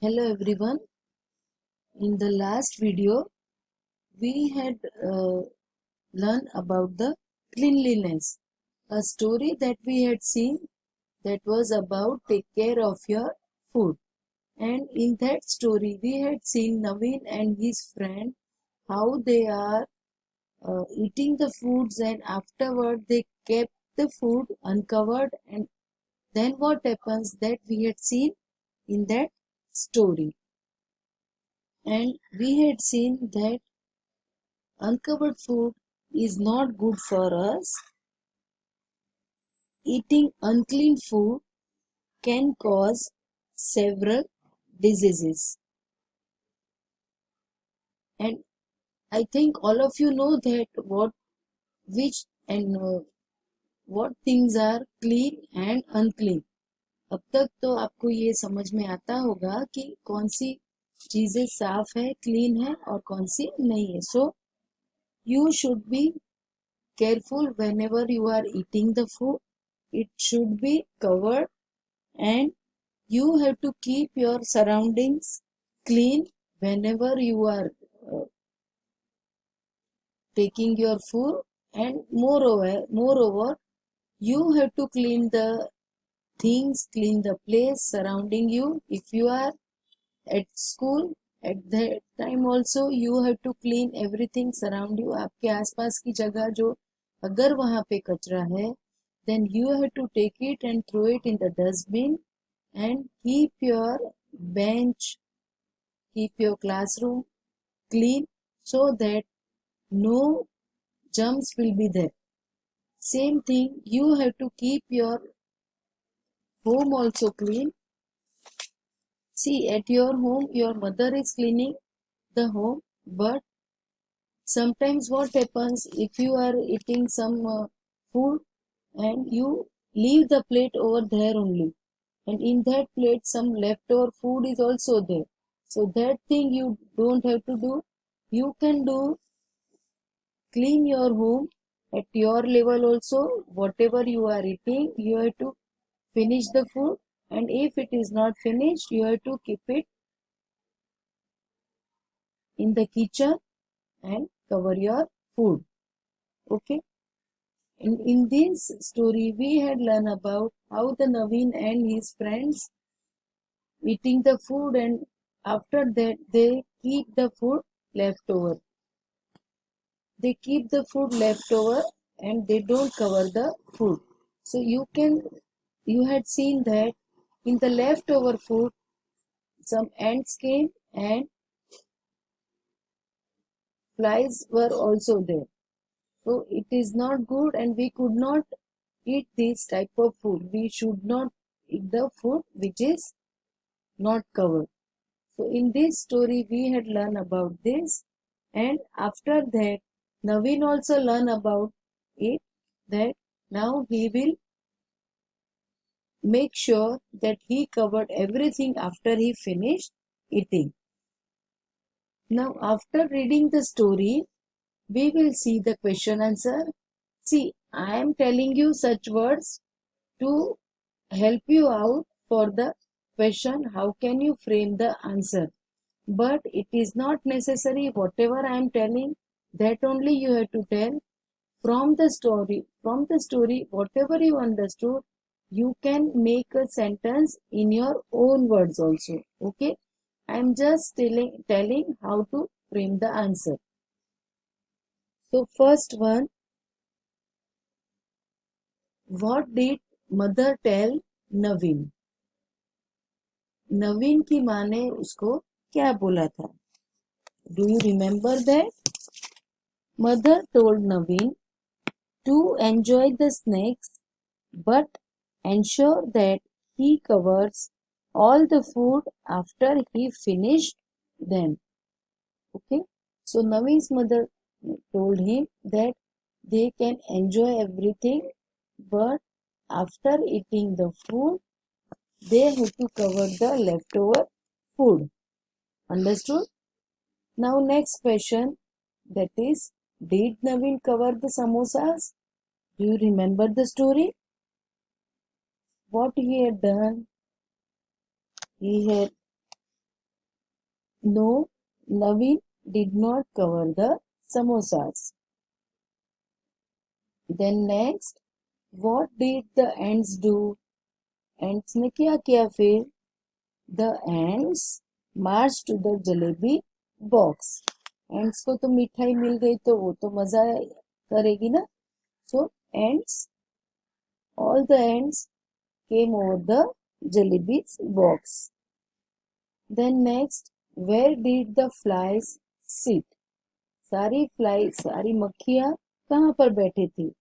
Hello everyone. In the last video, we had learned about the cleanliness, a story that we had seen that was about take care of your food. And in that story, we had seen Naveen and his friend how they are eating the foods, and afterward they kept the food uncovered. And then what happens that we had seen in that story. And we had seen that uncovered food is not good for us. Eating unclean food can cause several diseases. And I think all of you know that which and what things are clean and unclean. अब तक तो आपको ये समझ में आता होगा कि कौन सी चीजें साफ है, क्लीन है और कौन सी नहीं है. So you should be careful whenever you are eating the food. It should be covered, and you have to keep your surroundings clean whenever you are taking your food. And moreover you have to clean the things, clean the place surrounding you. If you are at school, at that time also you have to clean everything surround you. आपके आसपास की जगह जो अगर वहाँ पे कचरा है, then you have to take it and throw it in the dustbin, and keep your bench, keep your classroom clean so that no germs will be there. Same thing, you have to keep your home also clean. See, at your home, your mother is cleaning the home, but sometimes what happens if you are eating some food and you leave the plate over there only, and in that plate some leftover food is also there. So that thing you don't have to do. You can do clean your home at your level also. Whatever you are eating, you have to finish the food, and if it is not finished, you have to keep it in the kitchen and cover your food. Okay. In this story, we had learned about how the Naveen and his friends eating the food, and after that they keep the food left over. They keep the food left over and they don't cover the food. So you had seen that in the leftover food some ants came and flies were also there. So it is not good, and we could not eat this type of food. We should not eat the food which is not covered. So in this story we had learned about this, and after that Naveen also learn about it, that now he will make sure that he covered everything after he finished eating. Now after reading the story, we will see the question answer. See, I am telling you such words to help you out for the question how can you frame the answer. But it is not necessary whatever I am telling, that only you have to tell. From the story whatever you understood, you can make a sentence in your own words also. Okay, I am just telling how to frame the answer. So first one, what did mother tell Naveen? नवीन की माँ ने उसको क्या बोला था? Do you remember that? Mother told Naveen to enjoy the snakes, but ensure that he covers all the food after he finished them. Okay, so Naveen's mother told him that they can enjoy everything, but after eating the food, they have to cover the leftover food. Understood? Now next question, that is, did Naveen cover the samosas? Do you remember the story? What he had done? He had No, Naveen did not cover the samosas. Then next, what did the ants do? Ants ने क्या किया फिर? The ants marched to the jalebi box. Ants को तो मिठाई मिल गई तो वो तो मजा करेगी ना. So ants, all the ants came over the jalebi's box. Then next, where did the flies sit? सारी मक्खियाँ कहाँ पर बैठी थी?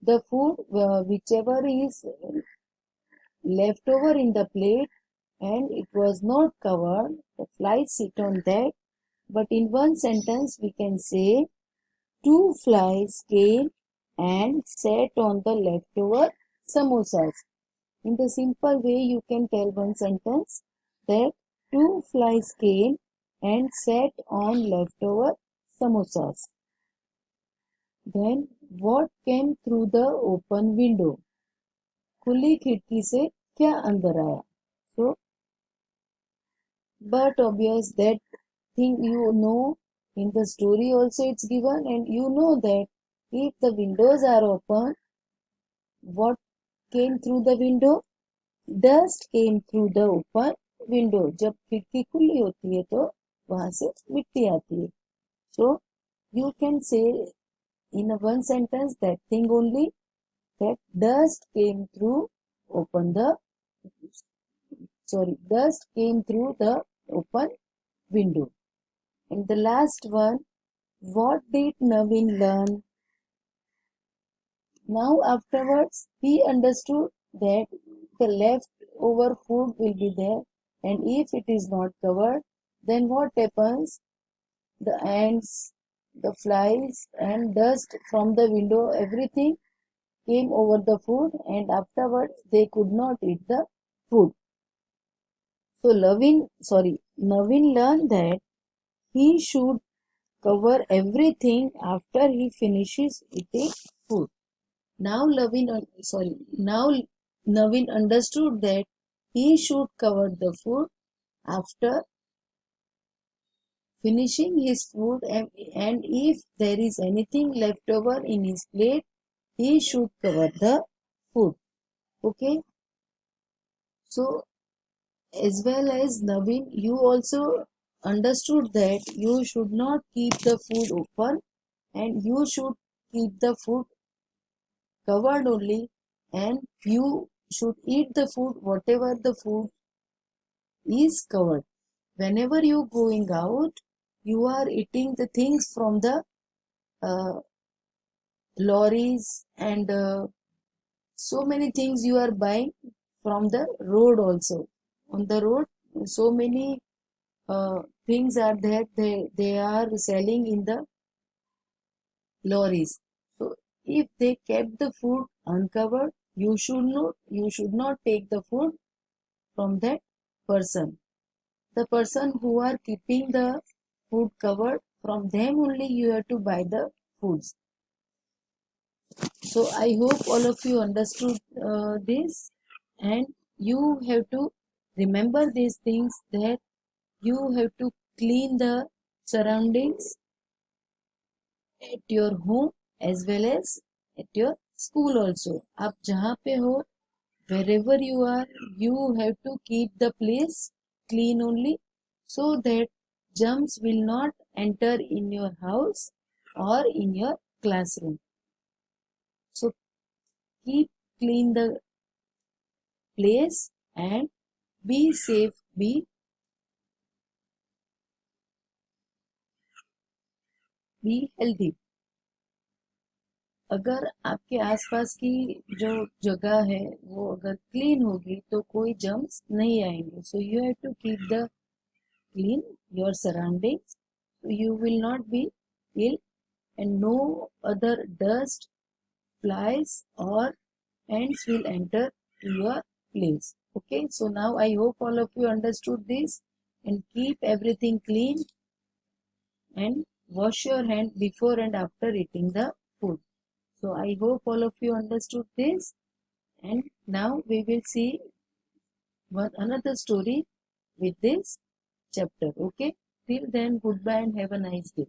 The food, whichever is left over in the plate and it was not covered, the flies sit on that. But in one sentence, we can say, two flies came and sat on the leftover samosas. In the simple way, you can tell one sentence that two flies came and sat on leftover samosas. Then what came through the open window? खुली खिड़की से क्या अंदर आया? So, but obvious that thing you know in the story also it's given and you know that if the windows are open, what came through the window? Dust came through the open window. जब खिड़की खुली होती है तो वहां से मिट्टी आती है. So you can say in a one sentence that thing only, that dust came through open the dust came through the open window. And the last one, what did Naveen learn? Now afterwards he understood that the leftover food will be there, and if it is not covered, then what happens? The ants, the flies and dust from the window, everything came over the food, and afterwards they could not eat the food. So Naveen learned that he should cover everything after he finishes eating food. Now Naveen understood that he should cover the food after finishing his food, and if there is anything left over in his plate, he should cover the food. Okay. So as well as Naveen, you also understood that you should not keep the food open and you should keep the food covered only, and you should eat the food whatever the food is covered. Whenever you going out, you are eating the things from the uh, lorries and so many things you are buying from the road also. On the road, so many things are there they are selling in the lorries. So if they kept the food uncovered, you should not take the food from that person. The person who are keeping the food covered, from them only you have to buy the foods. So I hope all of you understood this, and you have to remember these things, that you have to clean the surroundings at your home as well as at your school also. आप जहाँ पे हो, wherever you are, you have to keep the place clean only, so that germs will not enter in your house or in your classroom. So keep clean the place and be safe, be healthy. अगर आपके आसपास की जो जगह है वो अगर clean होगी तो कोई जर्म्स नहीं आएंगे. So you have to keep the clean your surroundings, so you will not be ill and no other dust, flies or ants will enter to your place. Okay, so now I hope all of you understood this, and keep everything clean and wash your hand before and after eating the food. So I hope all of you understood this, and now we will see one another story with this. chapter. Okay, till then, goodbye and have a nice day.